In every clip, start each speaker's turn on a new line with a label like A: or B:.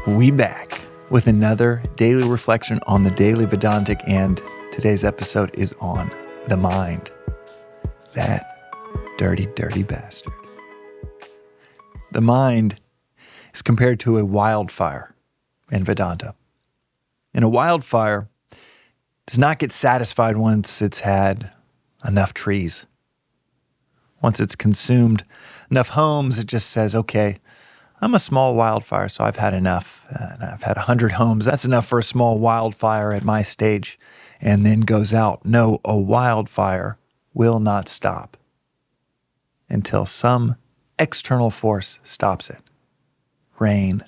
A: We back with another daily reflection on the Daily Vedantic, and today's episode is on the mind. That dirty, dirty bastard. The mind is compared to a wildfire in Vedanta. And a wildfire does not get satisfied once it's had enough trees. Once it's consumed enough homes, it just says, okay, I'm a small wildfire, so I've had enough. And I've had 100 homes. That's enough for a small wildfire at my stage. And then goes out. No, a wildfire will not stop until some external force stops it. Rain.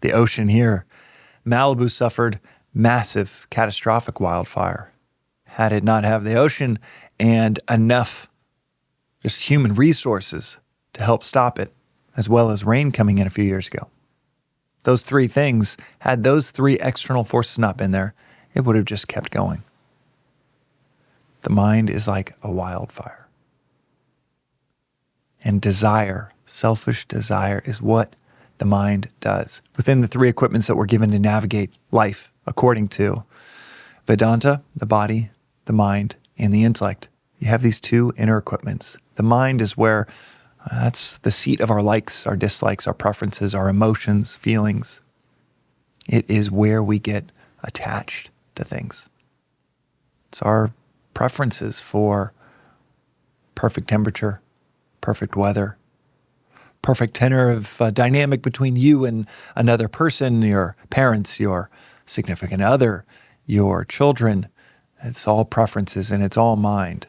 A: The ocean here. Malibu suffered massive, catastrophic wildfire. Had it not have the ocean and enough just human resources to help stop it, as well as rain coming in a few years ago. Those three things, had those three external forces not been there, it would have just kept going. The mind is like a wildfire. And desire, selfish desire, is what the mind does. Within the three equipments that we're given to navigate life, according to Vedanta, the body, the mind, and the intellect, you have these two inner equipments. The mind is where that's the seat of our likes, our dislikes, our preferences, our emotions, feelings. It is where we get attached to things. It's our preferences for perfect temperature, perfect weather, perfect tenor of dynamic between you and another person, your parents, your significant other, your children. It's all preferences and it's all mind.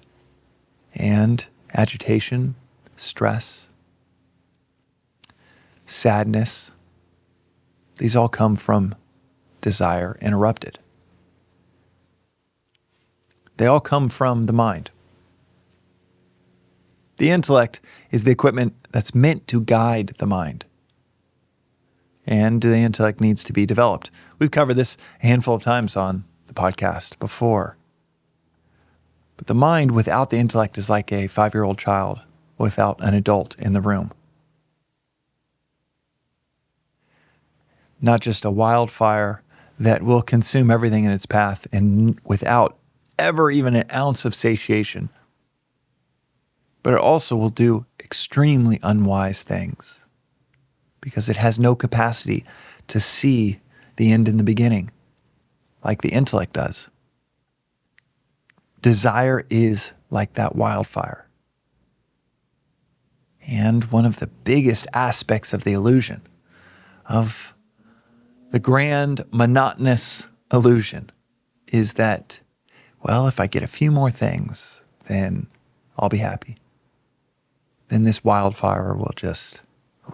A: And agitation, stress, sadness, these all come from desire interrupted. They all come from the mind. The intellect is the equipment that's meant to guide the mind. And the intellect needs to be developed. We've covered this a handful of times on the podcast before. But the mind without the intellect is like a 5-year-old child without an adult in the room. Not just a wildfire that will consume everything in its path and without ever even an ounce of satiation, but it also will do extremely unwise things because it has no capacity to see the end in the beginning like the intellect does. Desire is like that wildfire. And one of the biggest aspects of the illusion, of the grand, monotonous illusion, is that, well, if I get a few more things, then I'll be happy. Then this wildfire will just,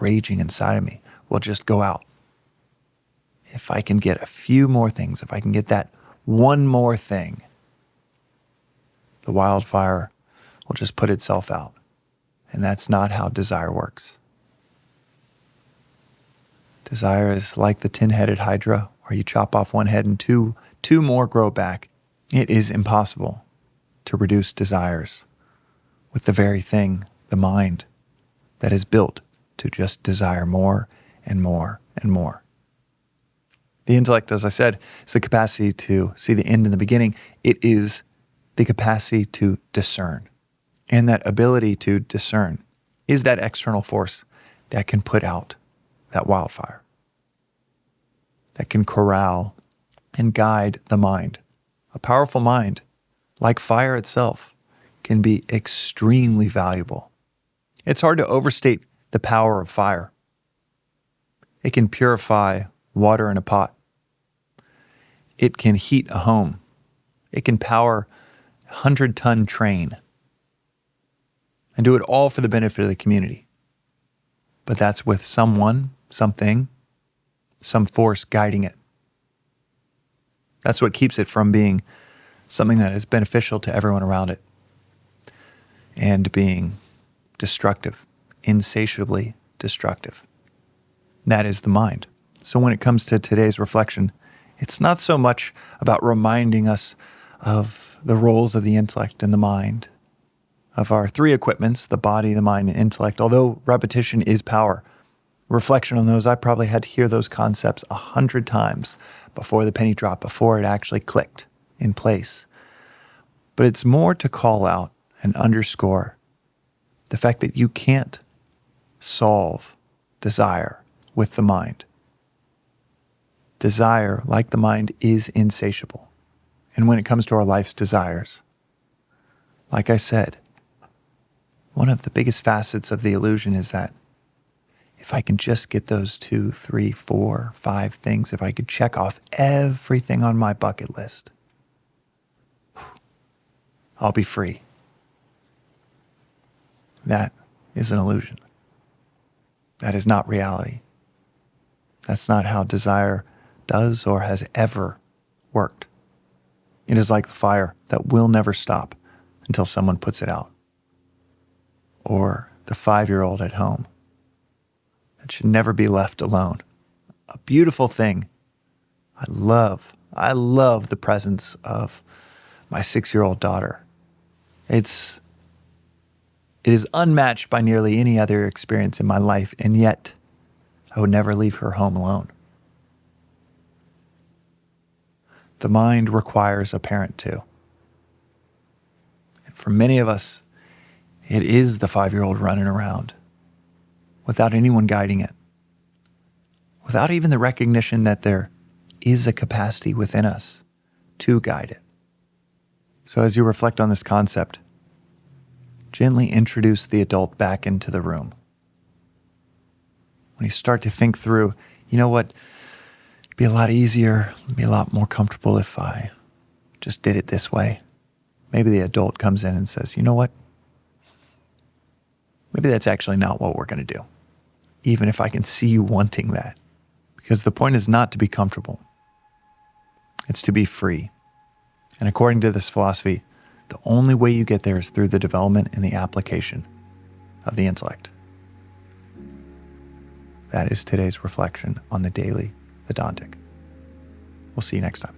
A: raging inside of me, will just go out. If I can get a few more things, if I can get that one more thing, the wildfire will just put itself out. And that's not how desire works. Desire is like the 10-headed hydra, where you chop off one head and two more grow back. It is impossible to reduce desires with the very thing, the mind, that is built to just desire more and more and more. The intellect, as I said, is the capacity to see the end in the beginning. It is the capacity to discern. And that ability to discern is that external force that can put out that wildfire, that can corral and guide the mind. A powerful mind, like fire itself, can be extremely valuable. It's hard to overstate the power of fire. It can purify water in a pot. It can heat a home. It can power a 100-ton train. And do it all for the benefit of the community. But that's with someone, something, some force guiding it. That's what keeps it from being something that is beneficial to everyone around it and being destructive, insatiably destructive. That is the mind. So when it comes to today's reflection, it's not so much about reminding us of the roles of the intellect and the mind, of our three equipments, the body, the mind, and intellect. Although repetition is power, Reflection on those, I probably had to hear those concepts 100 times before the penny dropped, before it actually clicked in place. But it's more to call out and underscore the fact that you can't solve desire with the mind. Desire, like the mind, is insatiable. And when it comes to our life's desires, like I said, one of the biggest facets of the illusion is that if I can just get those 2, 3, 4, 5 things, if I could check off everything on my bucket list, I'll be free. That is an illusion. That is not reality. That's not how desire does or has ever worked. It is like the fire that will never stop until someone puts it out. Or the 5-year-old at home that should never be left alone. A beautiful thing. I love the presence of my 6-year-old daughter. It is unmatched by nearly any other experience in my life, and yet I would never leave her home alone. The mind requires a parent too. And for many of us, it is the 5-year-old running around without anyone guiding it, without even the recognition that there is a capacity within us to guide it. So as you reflect on this concept, gently introduce the adult back into the room. When you start to think through, you know what, it'd be a lot easier, it'd be a lot more comfortable if I just did it this way. Maybe the adult comes in and says, you know what, maybe that's actually not what we're going to do, even if I can see you wanting that. Because the point is not to be comfortable. It's to be free. And according to this philosophy, the only way you get there is through the development and the application of the intellect. That is today's reflection on the daily Vedantic. We'll see you next time.